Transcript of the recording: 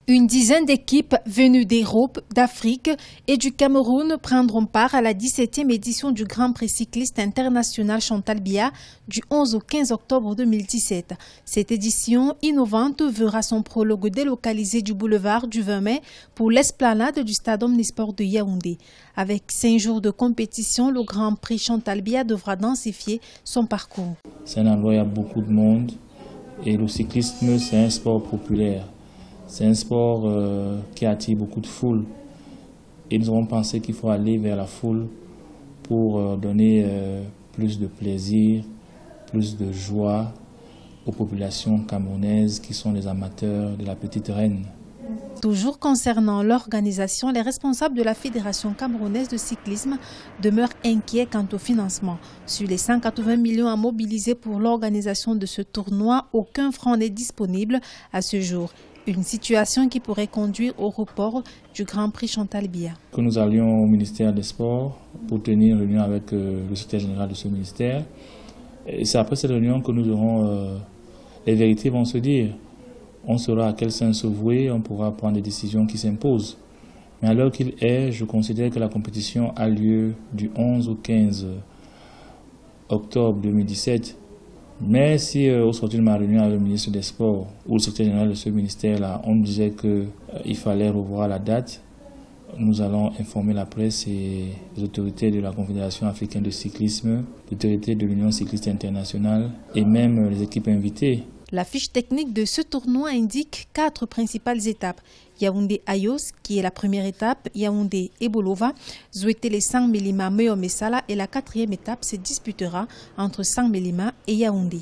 Une dizaine d'équipes venues d'Europe, d'Afrique et du Cameroun prendront part à la 17e édition du Grand Prix cycliste international Chantal Biya du 11 au 15 octobre 2017. Cette édition innovante verra son prologue délocalisé du boulevard du 20 mai pour l'esplanade du stade omnisport de Yaoundé. Avec 5 jours de compétition, le Grand Prix Chantal Biya devra densifier son parcours. C'est un endroit où il y a beaucoup de monde et le cyclisme, c'est un sport populaire. C'est un sport qui attire beaucoup de foule et nous avons pensé qu'il faut aller vers la foule pour donner plus de plaisir, plus de joie aux populations camerounaises qui sont les amateurs de la petite reine. Toujours concernant l'organisation, les responsables de la Fédération camerounaise de cyclisme demeurent inquiets quant au financement. Sur les 180 millions à mobiliser pour l'organisation de ce tournoi, aucun franc n'est disponible à ce jour. Une situation qui pourrait conduire au report du Grand Prix Chantal Biya. Que nous allions au ministère des Sports pour tenir une réunion avec le secrétaire général de ce ministère. Et c'est après cette réunion que nous aurons, les vérités vont se dire. On saura à quel sens se vouer, on pourra prendre des décisions qui s'imposent. Mais à l'heure qu'il est, je considère que la compétition a lieu du 11 au 15 octobre 2017. Mais si au sortir de ma réunion avec le ministre des Sports ou le secrétaire général de ce ministère-là, on me disait qu'il fallait revoir la date, nous allons informer la presse et les autorités de la Confédération africaine de cyclisme, les autorités de l'Union cycliste internationale et même les équipes invitées. La fiche technique de ce tournoi indique 4 principales étapes. Yaoundé-Ayos, qui est la première étape, Yaoundé-Ebolova, Zouétélé-Sangmélima-Meomessala et la 4e étape se disputera entre Sangmélima et Yaoundé.